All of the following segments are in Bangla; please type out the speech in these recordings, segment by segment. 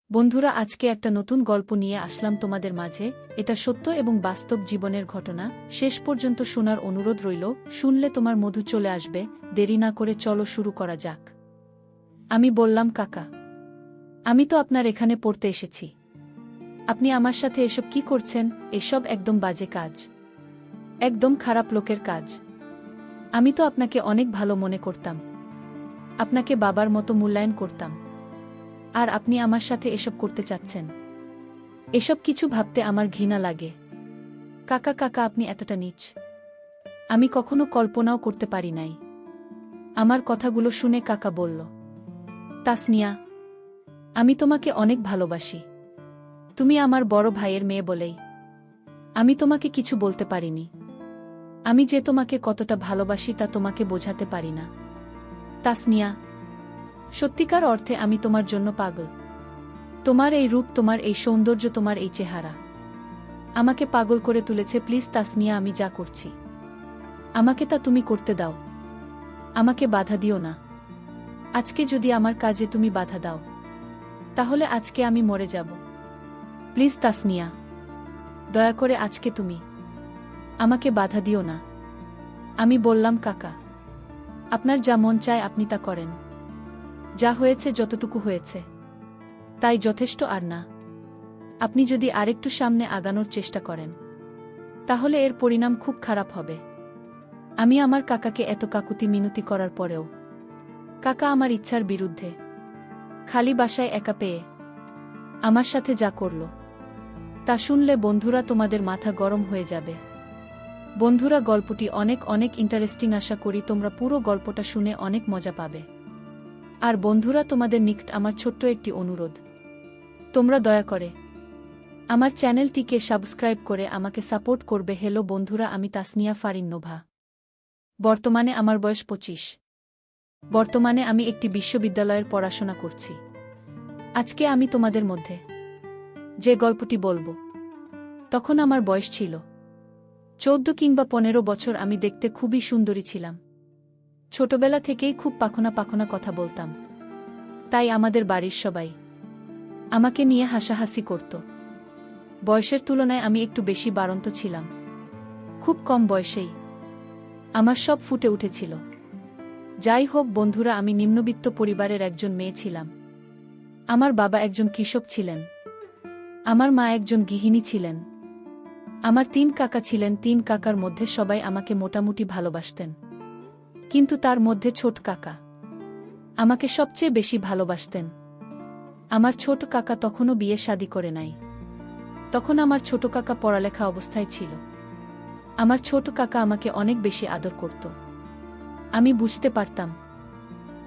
বন্ধুরা, আজকে একটা নতুন গল্প নিয়ে আসলাম তোমাদের মাঝে। এটা সত্য এবং বাস্তব জীবনের ঘটনা। শেষ পর্যন্ত শোনার অনুরোধ রইল। শুনলে তোমার মধু চলে আসবে। দেরি না করে চলো শুরু করা যাক। আমি বললাম, কাকা, আমি তো আপনার এখানে পড়তে এসেছি। আপনি আমার সাথে এসব কি করছেন? এসব একদম বাজে কাজ, একদম খারাপ লোকের কাজ। আমি তো আপনাকে অনেক ভালো মনে করতাম, আপনাকে বাবার মতো মূল্যায়ন করতাম, আর আপনি আমার সাথে এসব করতে চাচ্ছেন? এসব কিছু ভাবতে আমার ঘৃণা লাগে। কাকা কাকা, আপনি এতটা নীচ আমি কখনো কল্পনাও করতে পারি নাই। আমার কথাগুলো শুনে কাকা বলল, তাসনিয়া, আমি তোমাকে অনেক ভালোবাসি। তুমি আমার বড় ভাইয়ের মেয়ে বলেই আমি তোমাকে কিছু বলতে পারিনি। আমি যে তোমাকে কতটা ভালোবাসি তা তোমাকে বোঝাতে পারি না। তাসনিয়া, সত্যিকার অর্থে আমি তোমার জন্য পাগল। তোমার এই রূপ, তোমার এই সৌন্দর্য, তোমার এই চেহারা আমাকে পাগল করে তুলেছে। প্লিজ তাসনিয়া, আমি যা করছি আমাকে তা তুমি করতে দাও। আমাকে বাধা দিও না। আজকে যদি আমার কাজে তুমি বাধা দাও, তাহলে আজকে আমি মরে যাব। প্লিজ তাসনিয়া, দয়া করে আজকে তুমি আমাকে বাধা দিও না। আমি বললাম, কাকা, আপনার যা মন চায় আপনি তা করেন। যা হয়েছে, যতটুকু হয়েছে তাই যথেষ্ট, আর না। আপনি যদি আরেকটু সামনে আগানোর চেষ্টা করেন, তাহলে এর পরিণাম খুব খারাপ হবে। আমি আমার কাকাকে এত কাকুতি মিনতি করার পরেও কাকা আমার ইচ্ছার বিরুদ্ধে, খালি বাসায় একা পেয়ে আমার সাথে যা করল, তা শুনলে বন্ধুরা তোমাদের মাথা গরম হয়ে যাবে। বন্ধুরা, গল্পটি অনেক অনেক ইন্টারেস্টিং। আশা করি তোমরা পুরো গল্পটা শুনে অনেক মজা পাবে। আর বন্ধুরা, তোমাদের নিকট আমার ছোট্ট একটি অনুরোধ, তোমরা দয়া করে আমার চ্যানেলটিকে সাবস্ক্রাইব করে আমাকে সাপোর্ট করবে। হ্যালো বন্ধুরা, আমি তাসনিয়া ফারিন নোভা। বর্তমানে আমার বয়স 25। বর্তমানে আমি একটি বিশ্ববিদ্যালয়ের পড়াশোনা করছি। আজকে আমি তোমাদের মধ্যে যে গল্পটি বলবো, তখন আমার বয়স ছিল 14 কিংবা 15 বছর। আমি দেখতে খুবই সুন্দরী ছিলাম। ছোটবেলা থেকেই খুব পাখনা পাখনা কথা বলতাম, তাই আমাদের বাড়ির সবাই আমাকে নিয়ে হাসাহাসি করত। বয়সের তুলনায় আমি একটু বেশি বাড়ন্ত ছিলাম। খুব কম বয়সেই আমার সব ফুটে উঠেছিল। যাই হোক বন্ধুরা, আমি নিম্নবিত্ত পরিবারের একজন মেয়ে ছিলাম। আমার বাবা একজন কৃষক ছিলেন, আমার মা একজন গৃহিণী ছিলেন। আমার 3 কাকা ছিলেন। 3 কাকার মধ্যে সবাই আমাকে মোটামুটি ভালোবাসতেন, কিন্তু তার মধ্যে ছোট কাকা আমাকে সবচেয়ে বেশি ভালোবাসতেন। আমার ছোট কাকা তখনও বিয়ে শাদী করে নাই। তখন আমার ছোট কাকা পড়ালেখা অবস্থায় ছিল। আমার ছোট কাকা আমাকে অনেক বেশি আদর করত। আমি বুঝতে পারতাম,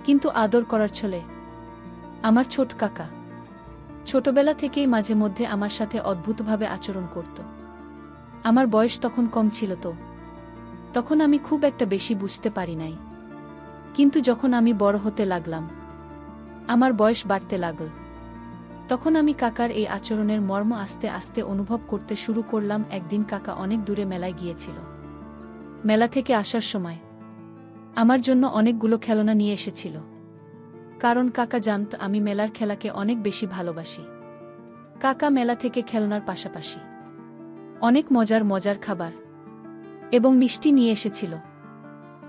কিন্তু আদর করার ছলে আমার ছোট কাকা ছোটবেলা থেকেই মাঝে মধ্যে আমার সাথে অদ্ভুতভাবে আচরণ করত। আমার বয়স তখন কম ছিল, তো তখন আমি খুব একটা বেশি বুঝতে পারি নাই। কিন্তু যখন আমি বড় হতে লাগলাম, আমার বয়স বাড়তে লাগল, তখন আমি কাকার এই আচরণের মর্ম আস্তে আস্তে অনুভব করতে শুরু করলাম। একদিন কাকা অনেক দূরে মেলায় গিয়েছিল। মেলা থেকে আসার সময় আমার জন্য অনেকগুলো খেলনা নিয়ে এসেছিল, কারণ কাকা জানত আমি মেলার খেলাকে অনেক বেশি ভালোবাসি। কাকা মেলা থেকে খেলনার পাশাপাশি অনেক মজার মজার খাবার এবং মিষ্টি নিয়ে এসেছিল।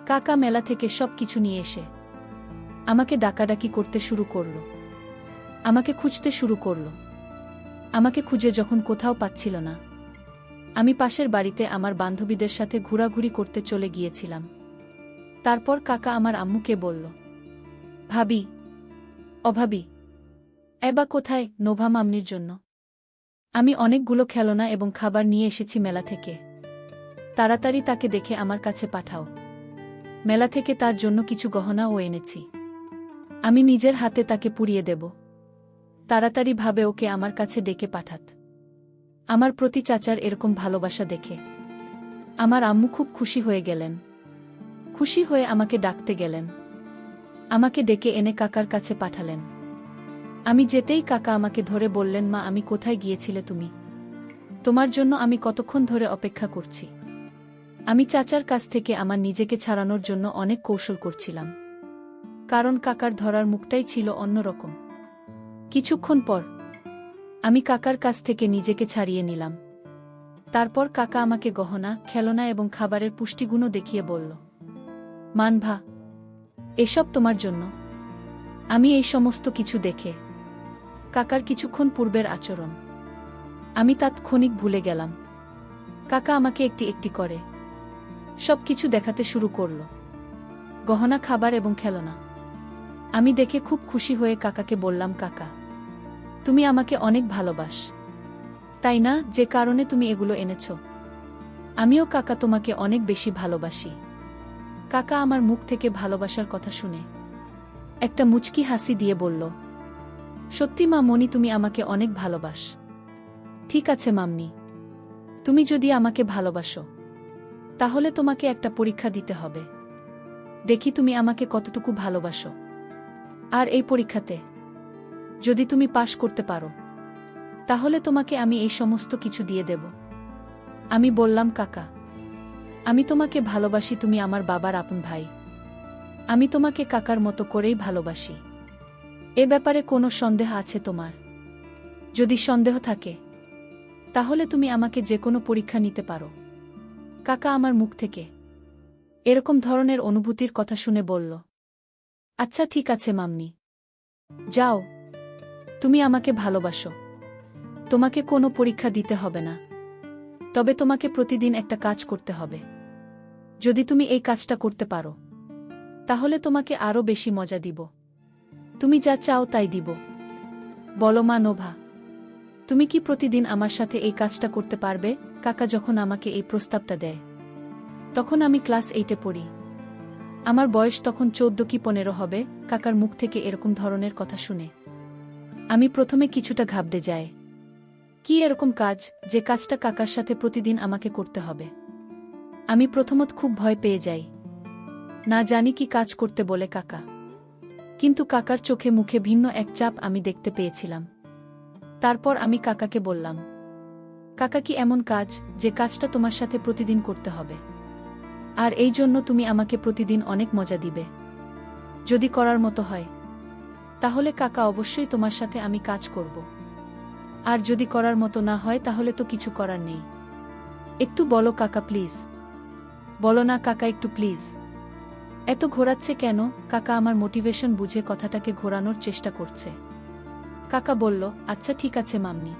কাকা মেলা থেকে সব কিছু নিয়ে এসে আমাকে ডাকাডাকি করতে শুরু করল, আমাকে খুঁজতে শুরু করল। আমাকে খুঁজে যখন কোথাও পাচ্ছিল না, আমি পাশের বাড়িতে আমার বান্ধবীদের সাথে ঘোরাঘুরি করতে চলে গিয়েছিলাম। তারপর কাকা আমার আম্মুকে বলল, ভাবি, অভাবী, এবা কোথায়? নোভা মামনির জন্য আমি অনেকগুলো খেলনা এবং খাবার নিয়ে এসেছি মেলা থেকে। তাড়াতাড়ি তাকে দেখে আমার কাছে পাঠাও। মেলা থেকে তার জন্য কিছু গহনাও এনেছি। আমি নিজের হাতে তাকে পুড়িয়ে দেব। তাড়াতাড়ি ভাবে ওকে আমার কাছে ডেকে পাঠাত। আমার প্রতি চাচার এরকম ভালোবাসা দেখে আমার আম্মু খুব খুশি হয়ে গেলেন। খুশি হয়ে আমাকে ডাকতে গেলেন। আমাকে ডেকে এনে কাকার কাছে পাঠালেন। আমি যেতেই কাকা আমাকে ধরে বললেন, মা, আমি কোথায় গিয়েছিলে তুমি? তোমার জন্য আমি কতক্ষণ ধরে অপেক্ষা করছি। আমি চাচার কাছ থেকে আমার নিজেকে ছাড়ানোর জন্য অনেক কৌশল করছিলাম, কারণ কাকার ধরার মুখটাই ছিল অন্যরকম। কিছুক্ষণ পর আমি কাকার কাছ থেকে নিজেকে ছাড়িয়ে নিলাম। তারপর কাকা আমাকে গহনা, খেলনা এবং খাবারের পুষ্টিগুণও দেখিয়ে বলল, মানভা, এসব তোমার জন্য। আমি এই সমস্ত কিছু দেখে কাকার কিছুক্ষণ পূর্বের আচরণ আমি তাৎক্ষণিক ভুলে গেলাম। কাকা আমাকে একটি একটি করে সব কিছু দেখাতে শুরু করল, গহনা, খাবার এবং খেলনা। আমি দেখে খুব খুশি হয়ে কাকাকে বললাম, কাকা, তুমি আমাকে অনেক ভালোবাস, তাই না? যে কারণে তুমি এগুলো এনেছ। আমিও কাকা তোমাকে অনেক বেশি ভালোবাসি। কাকা আমার মুখ থেকে ভালোবাসার কথা শুনে একটা মুচকি হাসি দিয়ে বলল, সত্যি মা মনি, তুমি আমাকে অনেক ভালোবাস। ঠিক আছে মাম্নি, তুমি যদি আমাকে ভালোবাসো তাহলে তোমাকে একটা পরীক্ষা দিতে হবে। দেখি তুমি আমাকে কতটুকু ভালোবাসো। আর এই পরীক্ষাতে যদি তুমি পাশ করতে পারো তাহলে তোমাকে আমি এই সমস্ত কিছু দিয়ে দেব। আমি বললাম, কাকা, আমি তোমাকে ভালোবাসি, তুমি আমার বাবার আপন ভাই। আমি তোমাকে কাকার মতো করেই ভালোবাসি। এ ব্যাপারে কোনো সন্দেহ আছে তোমার? যদি সন্দেহ থাকে তাহলে তুমি আমাকে যে কোনো পরীক্ষা নিতে পারো। কাকা আমার মুখ থেকে এরকম ধরনের অনুভূতির কথা শুনে বলল, আচ্ছা ঠিক আছে মাম্নি, যাও, তুমি আমাকে ভালোবাসো, তোমাকে কোনো পরীক্ষা দিতে হবে না। তবে তোমাকে প্রতিদিন একটা কাজ করতে হবে। যদি তুমি এই কাজটা করতে পারো তাহলে তোমাকে আরও বেশি মজা দিব। তুমি যা চাও তাই দিব। বলো মা নোভা, তুমি কি প্রতিদিন আমার সাথে এই কাজটা করতে পারবে? কাকা যখন আমাকে এই প্রস্তাবটা দেয় তখন আমি ক্লাস 8-এ পড়ি। আমার বয়স তখন 14 কি 15 হবে। কাকার মুখ থেকে এরকম ধরনের কথা শুনে আমি প্রথমে কিছুটা ঘাবড়ে যাই। কি এরকম কাজ, যে কাজটা কাকার সাথে প্রতিদিন আমাকে করতে হবে? আমি প্রথমত খুব ভয় পেয়ে যাই, না জানি কি কাজ করতে বলে কাকা। কিন্তু কাকার চোখে মুখে ভিন্ন এক চাপ আমি দেখতে পেয়েছিলাম। তারপর আমি কাকাকে বললাম, কাকা, কি এমন কাজ যে কাজটা তোমার সাথে প্রতিদিন করতে হবে, আর এই জন্য তুমি আমাকে প্রতিদিন অনেক মজা দিবে? যদি করার মতো হয় তাহলে কাকা অবশ্যই তোমার সাথে আমি কাজ করব। আর যদি করার মতো না হয় তাহলে তো কিছু করার নেই। একটু বলো কাকা প্লিজ, বলো না কাকা, একটু প্লিজ। এত ঘোরাচ্ছে কেন? কাকা আমার মোটিভেশন বুঝে কথাটাকে ঘোরানোর চেষ্টা করছে। কাকা বলল, আচ্ছা ঠিক আছে মাম্নি,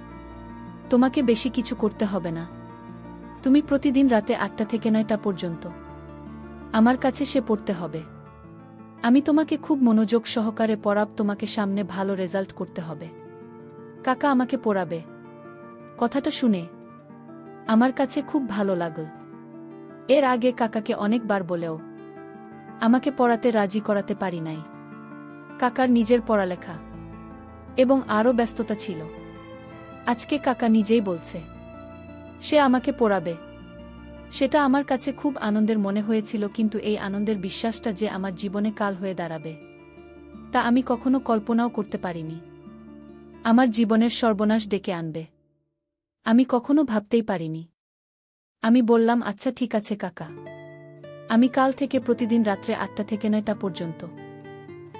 তোমাকে বেশি কিছু করতে হবে না। তুমি প্রতিদিন রাতে 8টা থেকে 9টা পর্যন্ত আমার কাছে সে পড়তে হবে। আমি তোমাকে খুব মনোযোগ সহকারে পড়াব, তোমাকে সামনে ভালো রেজাল্ট করতে হবে। কাকা আমাকে পড়াবে। কথাটা শুনে আমার কাছে খুব ভালো লাগল। এর আগে কাকাকে অনেকবার বলেও আমাকে পড়াতে রাজি করাতে পারি নাই। কাকার নিজের পড়ালেখা এবং আরও ব্যস্ততা ছিল। আজকে কাকা নিজেই বলছে সে আমাকে পড়াবে। সেটা আমার কাছে খুব আনন্দের মনে হয়েছিল, কিন্তু এই আনন্দের বিশ্বাসটা যে আমার জীবনে কাল হয়ে দাঁড়াবে তা আমি কখনো কল্পনাও করতে পারিনি। আমার জীবনের সর্বনাশ ডেকে আনবে আমি কখনো ভাবতেই পারিনি। আমি বললাম, আচ্ছা ঠিক আছে কাকা, আমি কাল থেকে প্রতিদিন রাত্রে 8টা থেকে 9টা পর্যন্ত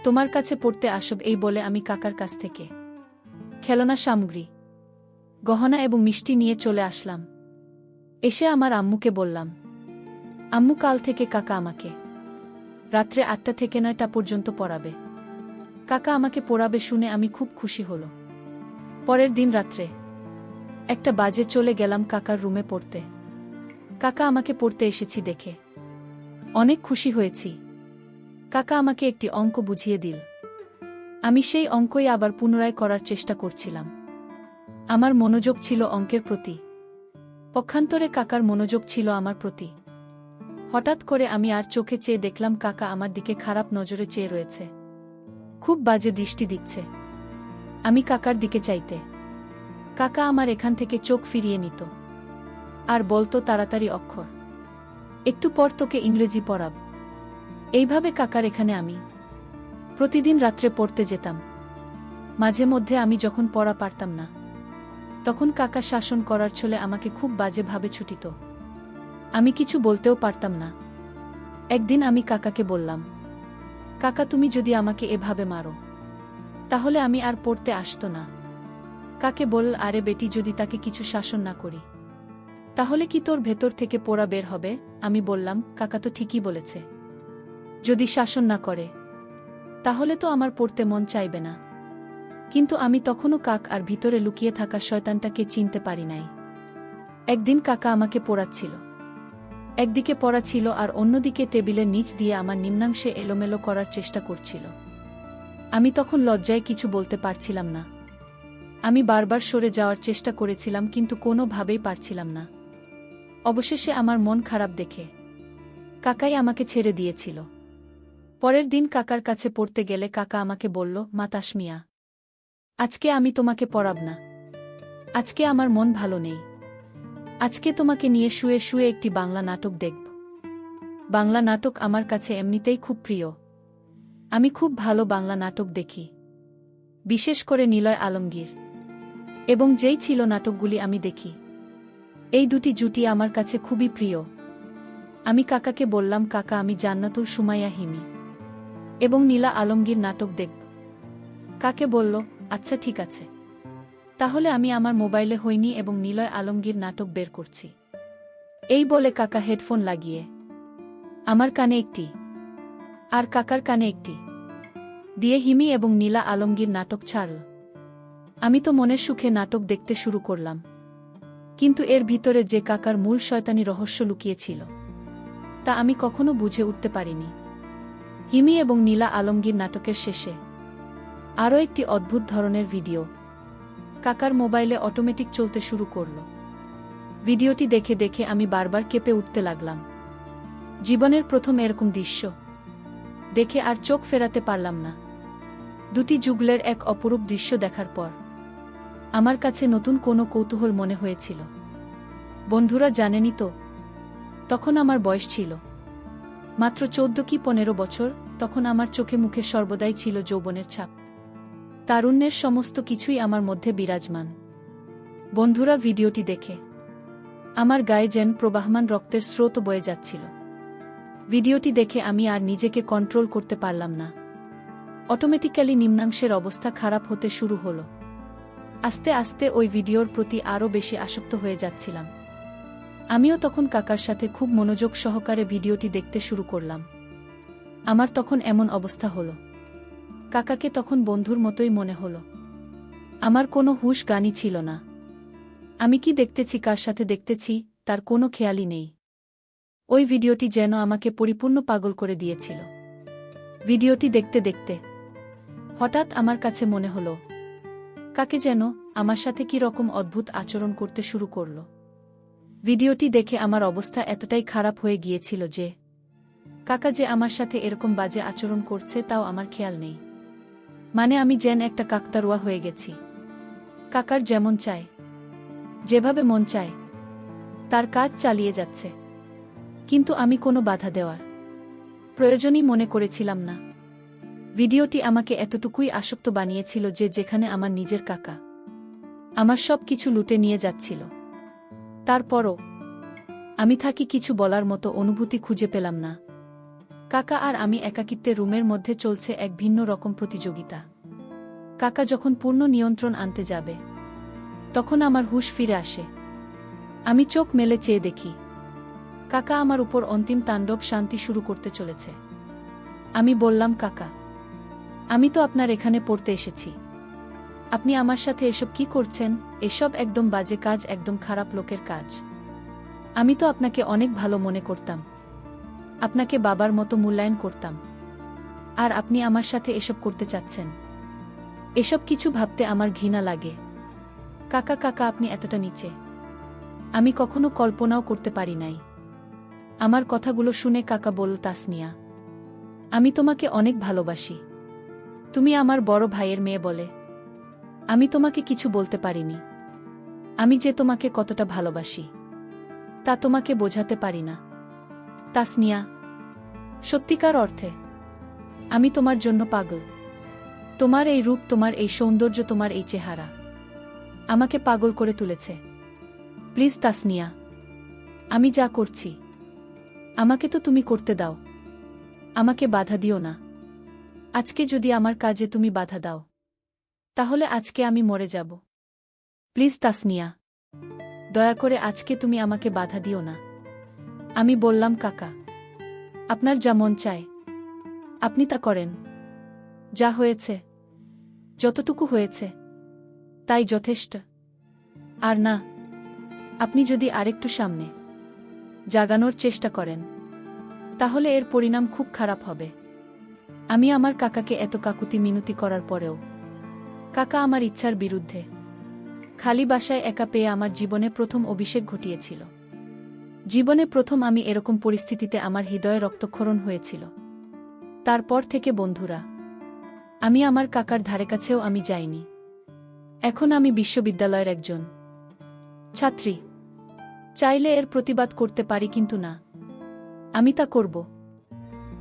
তোমার কাছে পড়তে আসব। এই বলে আমি কাকার কাছ থেকে খেলনা সামগ্রী, গহনা এবং মিষ্টি নিয়ে চলে আসলাম। এসে আমার আম্মুকে বললাম, আম্মু, কাল থেকে কাকা আমাকে রাত্রে 8টা থেকে 9টা পর্যন্ত পড়াবে। কাকা আমাকে পড়াবে শুনে আমি খুব খুশি হল। পরের দিন রাত্রে 1টা বাজে চলে গেলাম কাকার রুমে পড়তে। কাকা আমাকে পড়তে এসেছি দেখে অনেক খুশি হয়েছি। কাকা আমাকে একটি অঙ্ক বুঝিয়ে দিল। আমি সেই অঙ্কই আবার পুনরায় করার চেষ্টা করছিলাম। আমার মনোযোগ ছিল অঙ্কের প্রতি, পক্ষান্তরে কাকার মনোযোগ ছিল আমার প্রতি। হঠাৎ করে আমি আর চোখে চেয়ে দেখলাম কাকা আমার দিকে খারাপ নজরে চেয়ে রয়েছে, খুব বাজে দৃষ্টি দিচ্ছে। আমি কাকার দিকে চাইতে কাকা আমার এখান থেকে চোখ ফিরিয়ে নিত আর বলতো, তাড়াতাড়ি অক্ষর, একটু পর তোকে ইংরেজি পড়াব। এইভাবে কাকার এখানে আমি প্রতিদিন রাত্রে পড়তে যেতাম। মাঝে মধ্যে আমি যখন পড়া পারতাম না তখন কাকা শাসন করার ছলে আমাকে খুব বাজেভাবে ছুটিত। আমি কিছু বলতেও পারতাম না। একদিন আমি কাকাকে বললাম, কাকা, তুমি যদি আমাকে এভাবে মারো তাহলে আমি আর পড়তে আসতো না। কাকে বল, আরে বেটি, যদি তাকে কিছু শাসন না করি তাহলে কি তোর ভেতর থেকে পোড়া বের হবে? আমি বললাম, কাকা তো ঠিকই বলেছে, যদি শাসন না করে তাহলে তো আমার পড়তে মন চাইবে না। কিন্তু আমি তখনও কাক আর ভিতরে লুকিয়ে থাকা শয়তানটাকে চিনতে পারি নাই। একদিন কাকা আমাকে পড়াচ্ছিল, একদিকে পড়া ছিল আর অন্যদিকে টেবিলের নিচ দিয়ে আমার নিম্নাংশে এলোমেলো করার চেষ্টা করছিল। আমি তখন লজ্জায় কিছু বলতে পারছিলাম না। আমি বারবার সরে যাওয়ার চেষ্টা করেছিলাম কিন্তু কোনোভাবেই পারছিলাম না। অবশেষে আমার মন খারাপ দেখে কাকাই আমাকে ছেড়ে দিয়েছিল। পরের দিন কাকার কাছে পড়তে গেলে কাকা আমাকে বলল, মা তাসমিয়া, আজকে আমি তোমাকে পড়াব না, আজকে আমার মন ভালো নেই, আজকে তোমাকে নিয়ে শুয়ে শুয়ে একটি বাংলা নাটক দেখব। বাংলা নাটক আমার কাছে এমনিতেই খুব প্রিয়, আমি খুব ভালো বাংলা নাটক দেখি, বিশেষ করে নিলয় আলমগীর এবং যেই ছিল নাটকগুলি আমি দেখি, এই দুটি জুটি আমার কাছে খুবই প্রিয়। আমি কাকাকে বললাম, কাকা, আমি জান্নাতুল সুমাইয়া হিমি এবং নীলা আলমগীর নাটক দেখব। কাকে বলল, আচ্ছা ঠিক আছে, তাহলে আমি আমার মোবাইলে হইনি এবং নিলয় আলমগীর নাটক বের করছি। এই বলে কাকা হেডফোন লাগিয়ে আমার কানে একটি আর কাকার কানে একটি দিয়ে হিমি এবং নীলা আলমগীর নাটক ছাড়ল। আমি তো মনের সুখে নাটক দেখতে শুরু করলাম, কিন্তু এর ভিতরে যে কাকার মূল শয়তানি রহস্য লুকিয়েছিল তা আমি কখনো বুঝে উঠতে পারিনি। হিমি এবং নীলা আলমগীর নাটকের শেষে আরও একটি অদ্ভুত ধরনের ভিডিও কাকার মোবাইলে অটোমেটিক চলতে শুরু করল। ভিডিওটি দেখে দেখে আমি বারবার কেঁপে উঠতে লাগলাম। জীবনের প্রথম এরকম দৃশ্য দেখে আর চোখ ফেরাতে পারলাম না। দুটি যুগলের এক অপরূপ দৃশ্য দেখার পর আমার কাছে নতুন কোনো কৌতূহল মনে হয়েছিল। বন্ধুরা জানেনই তো, তখন আমার বয়স ছিল মাত্র 14 কি 15 বছর। তখন আমার চোখে মুখে সর্বদাই ছিল যৌবনের ছাপ, তারুণ্যের সমস্ত কিছুই আমার মধ্যে বিরাজমান। বন্ধুরা, ভিডিওটি দেখে আমার গায়ে যেন প্রবাহমান রক্তের স্রোত বয়ে যাচ্ছিল। ভিডিওটি দেখে আমি আর নিজেকে কন্ট্রোল করতে পারলাম না। অটোমেটিক্যালি নিম্নাংশের অবস্থা খারাপ হতে শুরু হলো। আস্তে আস্তে ওই ভিডিওর প্রতি আরও বেশি আসক্ত হয়ে যাচ্ছিলাম। আমিও তখন কাকার সাথে খুব মনোযোগ সহকারে ভিডিওটি দেখতে শুরু করলাম। আমার তখন এমন অবস্থা হলো, কাকাকে তখন বন্ধুর মতোই মনে হলো। আমার কোনো হুঁশ জ্ঞানই ছিল না। আমি কি দেখতেছি, কার সাথে দেখতেছি, তার কোনো খেয়ালই নেই। ওই ভিডিওটি যেন আমাকে পরিপূর্ণ পাগল করে দিয়েছিল। ভিডিওটি দেখতে দেখতে হঠাৎ আমার কাছে মনে হলো কাকে যেন আমার সাথে কি রকম অদ্ভুত আচরণ করতে শুরু করল। ভিডিওটি দেখে আমার অবস্থা এতটাই খারাপ হয়ে গিয়েছিল যে কাকা যে আমার সাথে এরকম বাজে আচরণ করছে তাও আমার খেয়াল নেই। মানে আমি যেন একটা কাকতারুয়া হয়ে গেছি। কাকার যেমন চায়, যেভাবে মন চায় তার কাজ চালিয়ে যাচ্ছে, কিন্তু আমি কোনো বাধা দেওয়ার প্রয়োজনই মনে করেছিলাম না। ভিডিওটি আমাকে এতটুকুই আসক্ত বানিয়েছিল যে যেখানে আমার নিজের কাকা আমার সব কিছু লুটে নিয়ে যাচ্ছিল, তারপরও আমি থাকি কিছু বলার মতো অনুভূতি খুঁজে পেলাম না। কাকা আর আমি একাকিত্বে রুমের মধ্যে চলছে এক ভিন্ন রকম প্রতিযোগিতা। কাকা যখন পূর্ণ নিয়ন্ত্রণ আনতে যাবে তখন আমার হুঁশ ফিরে আসে। আমি চোখ মেলে চেয়ে দেখি কাকা আমার উপর অন্তিম তাণ্ডব শান্তি শুরু করতে চলেছে। আমি বললাম, কাকা, আমি তো আপনার এখানে পড়তে এসেছি, আপনি আমার সাথে এসব কি করছেন? এসব একদম বাজে কাজ, একদম খারাপ লোকের কাজ। আমি তো আপনাকে অনেক ভালো মনে করতাম, আপনাকে বাবার মতো মূল্যায়ন করতাম, আর আপনি আমার সাথে এসব করতে চাচ্ছেন? এসব কিছু ভাবতে আমার ঘৃণা লাগে। কাকা কাকা, আপনি এতটা নিচে আমি কখনো কল্পনাও করতে পারি নাই। আমার কথাগুলো শুনে কাকা বলল, তাসনিয়া, আমি তোমাকে অনেক ভালোবাসি, তুমি আমার বড় ভাইয়ের মেয়ে বলে আমি তোমাকে কিছু বলতে পারিনি। আমি যে তোমাকে কতটা ভালোবাসি তা তোমাকে বোঝাতে পারি না তাসনিয়া। সত্যিকার অর্থে আমি তোমার জন্য পাগল। তোমার এই রূপ, তোমার এই সৌন্দর্য, তোমার এই চেহারা আমাকে পাগল করে তুলেছে। প্লিজ তাসনিয়া, আমি যা করছি আমাকে তো তুমি করতে দাও, আমাকে বাধা দিও না। আজকে যদি আমার কাজে তুমি বাধা দাও তাহলে আজকে আমি মরে যাব। প্লিজ তাসনিয়া, দয়া করে আজকে তুমি আমাকে বাধা দিও না। আমি বললাম, কাকা, আপনার যা মন চায় আপনি তা করেন। যা হয়েছে, যতটুকু হয়েছে তাই যথেষ্ট। আর না, আপনি যদি আরেকটু সামনে জাগানোর চেষ্টা করেন তাহলে এর পরিণাম খুব খারাপ হবে। আমি আমার কাকাকে এত কাকুতি মিনতি করার পরেও কাকা আমার ইচ্ছার বিরুদ্ধে খালি বাসায় একা পেয়ে আমার জীবনে প্রথম অভিষেক ঘটিয়েছিল। জীবনে প্রথম আমি এরকম পরিস্থিতিতে আমার হৃদয়ে রক্তক্ষরণ হয়েছিল। তারপর থেকে বন্ধুরা, আমি আমার কাকার ধারে কাছেও আমি যাইনি। এখন আমি বিশ্ববিদ্যালয়ের একজন ছাত্রী। চাইলে এর প্রতিবাদ করতে পারি, কিন্তু না, আমি তা করব।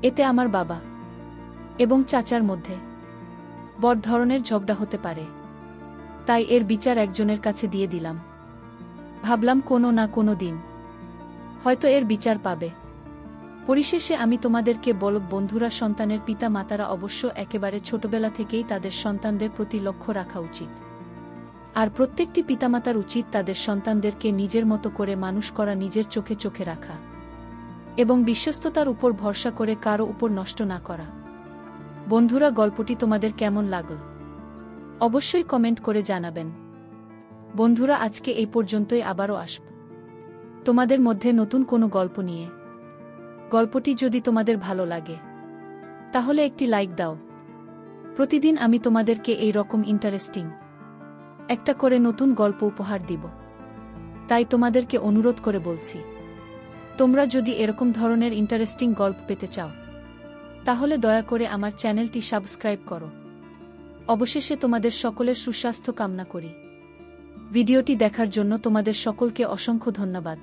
এতে আমার বাবা এবং চাচার মধ্যে বড় ধরনের ঝগড়া হতে পারে। তাই এর বিচার একজনের কাছে দিয়ে দিলাম। ভাবলাম কোনো না কোনো দিন হয়তো এর বিচার পাবে। পরিশেষে আমি তোমাদেরকে বলব, বন্ধুরা, সন্তানের পিতা মাতারা অবশ্য একেবারে ছোটবেলা থেকেই তাদের সন্তানদের প্রতি লক্ষ্য রাখা উচিত। আর প্রত্যেকটি পিতামাতার উচিত তাদের সন্তানদেরকে নিজের মতো করে মানুষ করা, নিজের চোখে চোখে রাখা এবং বিশ্বস্ততার উপর ভরসা করে কারো উপর নষ্ট না করা। বন্ধুরা, গল্পটি তোমাদের কেমন লাগল অবশ্যই কমেন্ট করে জানাবেন। বন্ধুরা, আজকে এই পর্যন্তই, আবারও আসব তোমাদের মধ্যে নতুন কোনো গল্প নিয়ে। গল্পটি যদি তোমাদের ভালো লাগে তাহলে একটি লাইক দাও। প্রতিদিন আমি তোমাদেরকে এই রকম ইন্টারেস্টিং একটা করে নতুন গল্প উপহার দিব। তাই তোমাদেরকে অনুরোধ করে বলছি, তোমরা যদি এরকম ধরনের ইন্টারেস্টিং গল্প পেতে চাও তাহলে দয়া করে আমার চ্যানেলটি সাবস্ক্রাইব করো। অবশেষে তোমাদের সকলের সুস্বাস্থ্য কামনা করি। ভিডিওটি দেখার জন্য তোমাদের সকলকে অসংখ্য ধন্যবাদ।